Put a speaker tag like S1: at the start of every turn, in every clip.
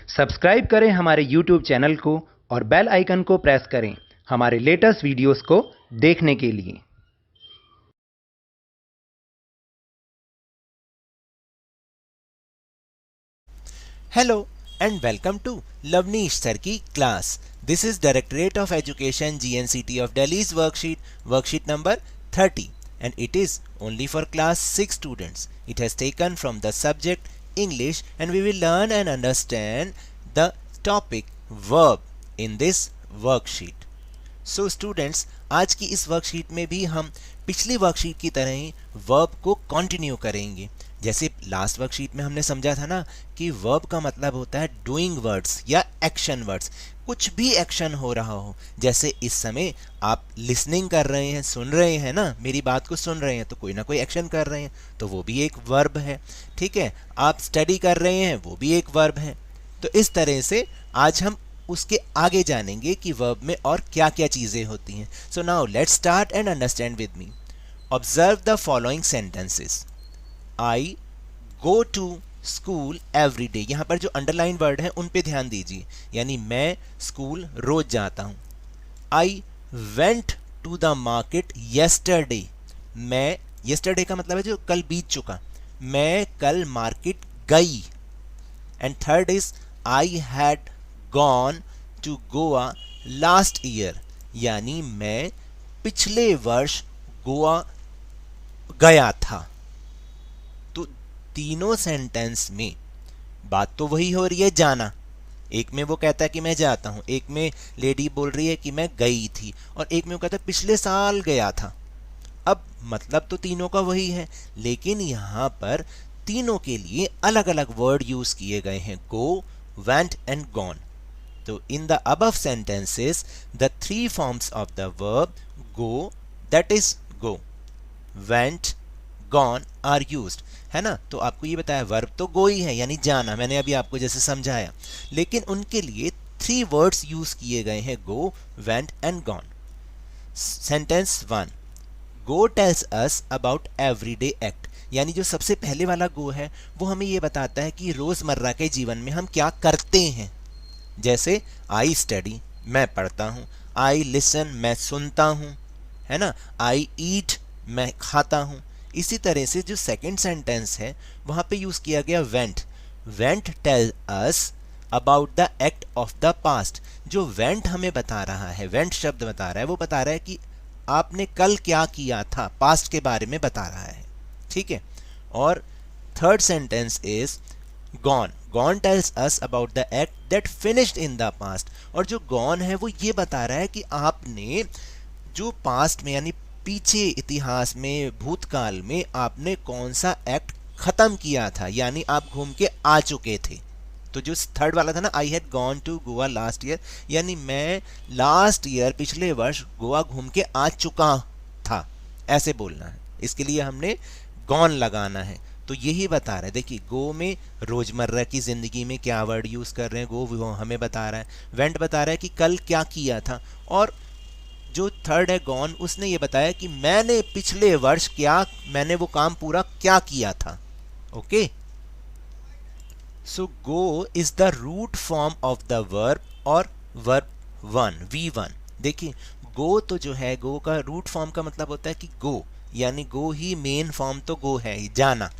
S1: Subscribe करें हमारे YouTube channel को और बेल आइकन को प्रेस करें हमारे लेटेस्ट वीडियोस को देखने के लिए।
S2: Hello and welcome to Lavneesh Sir की class. This is Directorate of Education GNCT of Delhi's worksheet number 30 and it is only for class 6 students. It has taken from the subject English and we will learn and understand the topic verb in this worksheet. So students, आज की इस worksheet में भी हम पिछली worksheet की तरह ही verb को कंटिन्यू करेंगे। जैसे लास्ट वर्कशीट में हमने समझा था ना कि वर्ब का मतलब होता है डूइंग वर्ड्स या एक्शन वर्ड्स, कुछ भी एक्शन हो रहा हो। जैसे इस समय आप लिसनिंग कर रहे हैं, सुन रहे हैं ना, मेरी बात को सुन रहे हैं तो कोई ना कोई एक्शन कर रहे हैं, तो वो भी एक वर्ब है। ठीक है, आप स्टडी कर रहे हैं, वो भी एक वर्ब है। तो इस तरह से आज हम उसके आगे जानेंगे कि वर्ब में और क्या क्या चीजें होती हैं। So now let's start and understand with me. Observe the following sentences. I go to school every day. यहां पर जो अंडरलाइन वर्ड है उन पे ध्यान दीजिए, यानी मैं स्कूल रोज जाता हूं। I went to the market yesterday. मैं, येस्टरडे का मतलब है जो कल बीत चुका, मैं कल मार्केट गई। And third is I had gone to Goa last year, यानी मैं पिछले वर्ष गोवा गया था। तो तीनों सेंटेंस में बात तो वही हो रही है, जाना। एक में वो कहता है कि मैं जाता हूं, एक में लेडी बोल रही है कि मैं गई थी, और एक में वो कहता है पिछले साल गया था। अब मतलब तो तीनों का वही है, लेकिन यहां पर तीनों के लिए अलग अलग वर्ड यूज किए गए हैं, गो, वेंट एंड गॉन। तो in the above sentences the three forms of the verb go, that is go, went, gone are used, है ना। तो आपको ये बताया वर्ब तो go ही है, यानी जाना, मैंने अभी आपको जैसे समझाया, लेकिन उनके लिए थ्री वर्ड्स यूज किए गए हैं, go, went and gone. Sentence 1, go tells us about everyday act, यानी जो सबसे पहले वाला go है वो हमें ये बताता है कि रोजमर्रा के जीवन में हम क्या करते हैं। जैसे आई स्टडी, मैं पढ़ता हूं। आई लिसन, मैं सुनता हूं, है ना। आई ईट, मैं खाता हूं। इसी तरह से जो सेकंड सेंटेंस है वहां पे यूज किया गया went. Went tell us about the act of the past. जो वेंट हमें बता रहा है, वेंट शब्द बता रहा है, वो बता रहा है कि आपने कल क्या किया था, पास्ट के बारे में बता रहा है। ठीक है। और third sentence is gone. Gone tells us about the act that finished in the past. और जो गॉन है वो ये बता रहा है कि आपने जो पास्ट में यानी पीछे इतिहास में, भूतकाल में आपने कौन सा एक्ट खत्म किया था, यानी आप घूम के आ चुके थे। तो जो थर्ड वाला था ना, I had gone to Goa last year, यानी मैं लास्ट ईयर, पिछले वर्ष गोवा घूम के आ चुका था, ऐसे बोलना है। इसके लिए हमने गॉन लगाना है। तो यही बता रहा है, देखिए गो में रोजमर्रा की जिंदगी में क्या वर्ड यूज कर रहे हैं, गो वो हमें बता रहा है। वेंट बता रहा है कि कल क्या किया था, और जो थर्ड है गॉन, उसने ये बताया कि मैंने पिछले वर्ष मैंने वो काम पूरा क्या किया था। Okay, so go is the root form of the verb और वर्ब वन, V1। देखिए गो तो जो है, गो का रूट फॉर्म का मतलब होता है कि गो, यानी गो ही मेन फॉर्म तो गो है, जाना।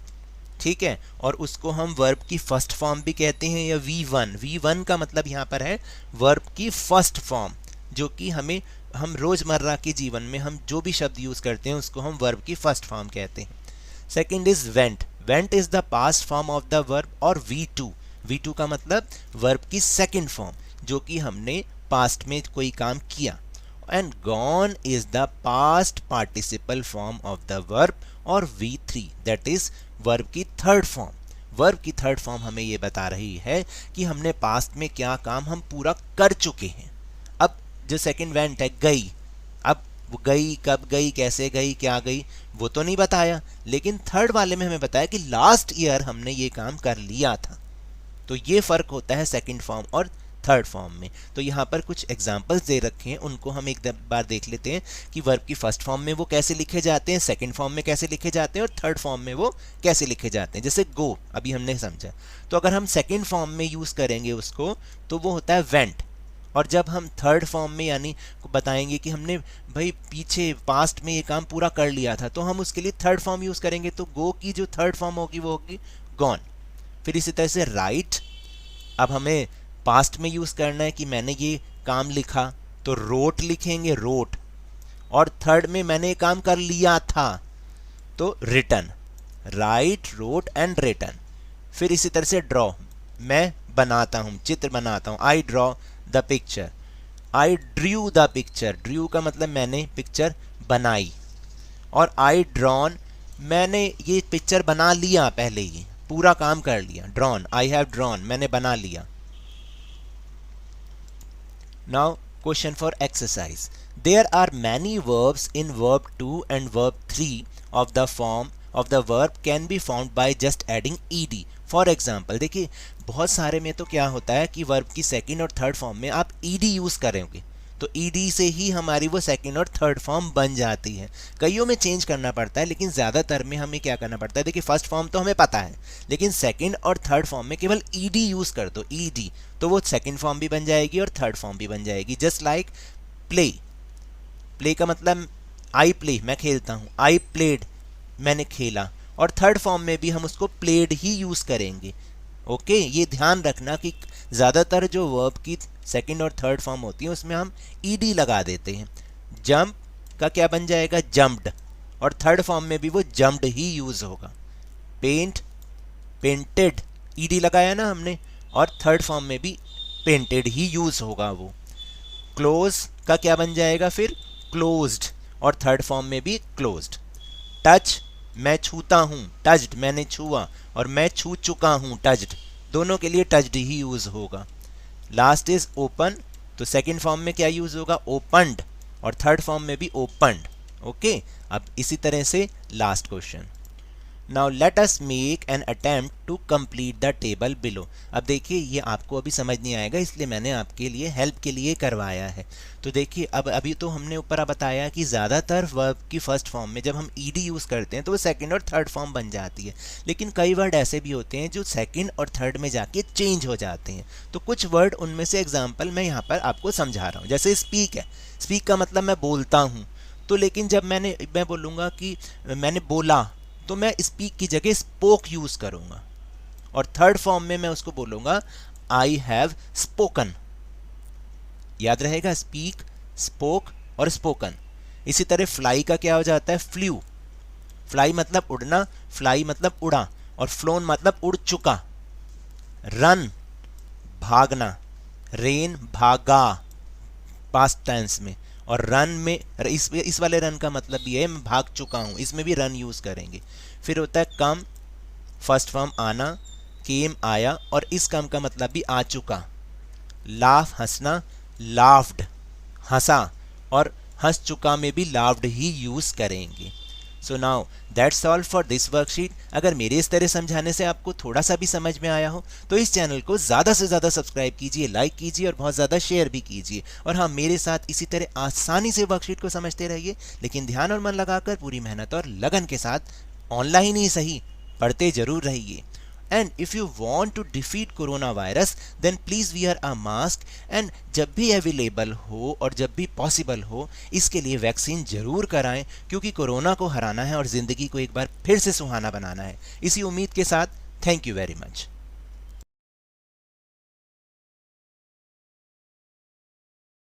S2: ठीक है, और उसको हम वर्ब की फर्स्ट फॉर्म भी कहते हैं, या V1। V1 का मतलब यहाँ पर है वर्ब की फर्स्ट फॉर्म, जो कि हम रोजमर्रा के जीवन में हम जो भी शब्द यूज करते हैं उसको हम वर्ब की फर्स्ट फॉर्म कहते हैं। Second is went. Went is the past form of the verb, और V2। V2 का मतलब वर्ब की सेकंड फॉर्म, जो कि हमने पास्ट में कोई काम किया। And gone is the past participle form of the verb, और V3 दैट इज वर्ब की थर्ड फॉर्म। वर्ब की थर्ड फॉर्म हमें ये बता रही है कि हमने पास्ट में क्या काम हम पूरा कर चुके हैं। अब जो सेकंड वेंट है, गई, अब वो गई, कब गई, कैसे गई, क्या गई, वो तो नहीं बताया, लेकिन थर्ड वाले में हमें बताया कि लास्ट ईयर हमने ये काम कर लिया था। तो ये फर्क होता है सेकंड फॉर्म और थर्ड फॉर्म में। तो यहाँ पर कुछ एग्जांपल्स दे रखे हैं, उनको हम एक बार देख लेते हैं कि वर्ब की फर्स्ट फॉर्म में वो कैसे लिखे जाते हैं, सेकंड फॉर्म में कैसे लिखे जाते हैं और थर्ड फॉर्म में वो कैसे लिखे जाते हैं। जैसे गो अभी हमने समझा, तो अगर हम सेकंड फॉर्म में यूज़ करेंगे उसको तो वो होता है वेंट, और जब हम थर्ड फॉर्म में यानी बताएंगे कि हमने भाई पीछे पास्ट में ये काम पूरा कर लिया था, तो हम उसके लिए थर्ड फॉर्म यूज़ करेंगे, तो गो की जो थर्ड फॉर्म होगी वो होगी गॉन। फिर इसी तरह से राइट, अब हमें पास्ट में यूज़ करना है कि मैंने ये काम लिखा, तो रोट लिखेंगे रोट, और थर्ड में मैंने ये काम कर लिया था तो written, write wrote and written. फिर इसी तरह से ड्रॉ, मैं बनाता हूँ, चित्र बनाता हूँ, I draw the picture, I drew the picture, Drew का मतलब मैंने पिक्चर बनाई, और आई ड्रॉन, मैंने ये पिक्चर बना लिया, पहले ही पूरा काम कर लिया, ड्रॉन, आई हैव ड्रॉन, मैंने बना लिया। Now question for exercise, there are many verbs in verb 2 and verb 3 of the form of the verb can be found by just adding ed. For example देखिए, बहुत सारे में तो क्या होता है कि वर्ब की सेकंड और थर्ड फॉर्म में आप ed यूज़ करेंगे, तो ed से ही हमारी वो सेकंड और थर्ड फॉर्म बन जाती है। कईयों में चेंज करना पड़ता है, लेकिन ज़्यादातर में हमें क्या करना पड़ता है, देखिए फर्स्ट फॉर्म तो हमें पता है, लेकिन सेकंड और थर्ड फॉर्म में केवल ed यूज़ कर दो, ed, तो वो सेकंड फॉर्म भी बन जाएगी और थर्ड फॉर्म भी बन जाएगी। जस्ट लाइक प्ले, प्ले का मतलब आई प्ले, मैं खेलता हूँ, आई प्लेड, मैंने खेला, और थर्ड फॉर्म में भी हम उसको प्लेड ही यूज़ करेंगे। ओके, ये ध्यान रखना कि ज़्यादातर जो वर्ब की सेकंड और थर्ड फॉर्म होती है उसमें हम ed लगा देते हैं। जंप का क्या बन जाएगा, जंप्ड, और थर्ड फॉर्म में भी वो जंप्ड ही यूज़ होगा। पेंट, पेंटेड, ed लगाया ना हमने, और थर्ड फॉर्म में भी पेंटेड ही यूज़ होगा वो। क्लोज का क्या बन जाएगा फिर, क्लोज्ड, और थर्ड फॉर्म में भी क्लोज्ड। टच, मैं छूता हूँ, टच्ड, मैंने छुआ, और मैं छू चुका हूँ, टच्ड, दोनों के लिए टच्ड ही यूज़ होगा। लास्ट इज ओपन, तो सेकंड फॉर्म में क्या यूज़ होगा, ओपन्ड, और थर्ड फॉर्म में भी ओपन्ड। ओके, अब इसी तरह से last question, now let us make an attempt to complete the table below. अब देखिए ये आपको अभी समझ नहीं आएगा, इसलिए मैंने आपके लिए हेल्प के लिए करवाया है। तो देखिए अब अभी तो हमने ऊपर बताया कि ज़्यादातर वर्ब की फर्स्ट फॉर्म में जब हम ed यूज़ करते हैं तो वो सेकंड और थर्ड फॉर्म बन जाती है, लेकिन कई वर्ड ऐसे भी होते हैं जो सेकंड और थर्ड में जाके चेंज हो जाते हैं। तो कुछ वर्ड उनमें से एग्जाम्पल मैं यहाँ पर आपको समझा रहा हूँ। जैसे स्पीक है, स्पीक का मतलब मैं बोलता हूँ, तो लेकिन जब मैं बोलूँगा कि मैंने बोला, तो मैं स्पीक की जगह स्पोक यूज़ करूँगा, और थर्ड फॉर्म में मैं उसको बोलूँगा आई हैव स्पोकन। याद रहेगा, स्पीक, स्पोक और स्पोकन। इसी तरह फ्लाई का क्या हो जाता है, फ्ल्यू, फ्लाई मतलब उड़ना, फ्लाई मतलब उड़ा, और फ्लोन मतलब उड़ चुका। रन, भागना, रेन, भागा पास्ट टेंस में, और रन में इस वाले रन का मतलब ये है मैं भाग चुका हूँ, इसमें भी रन यूज़ करेंगे। फिर होता है कम, फर्स्ट फॉर्म आना, केम आया, और इस कम का मतलब भी आ चुका। लाफ हंसना, लाफ्ड हंसा, और हंस चुका में भी लाफ्ड ही यूज़ करेंगे। So now that's all for this worksheet. अगर मेरे इस तरह समझाने से आपको थोड़ा सा भी समझ में आया हो तो इस चैनल को ज़्यादा से ज़्यादा सब्सक्राइब कीजिए, लाइक कीजिए, और बहुत ज़्यादा शेयर भी कीजिए। और हाँ, मेरे साथ इसी तरह आसानी से वर्कशीट को समझते रहिए, लेकिन ध्यान और मन लगाकर पूरी मेहनत और लगन के साथ ऑनलाइन ही सही पढ़ते जरूर रहिए। And if you want to defeat coronavirus, then please wear a mask, and जब भी अवेलेबल हो और जब भी पॉसिबल हो इसके लिए वैक्सीन जरूर कराएं, क्योंकि कोरोना को हराना है और ज़िंदगी को एक बार फिर से सुहाना बनाना है। इसी उम्मीद के साथ थैंक यू वेरी मच।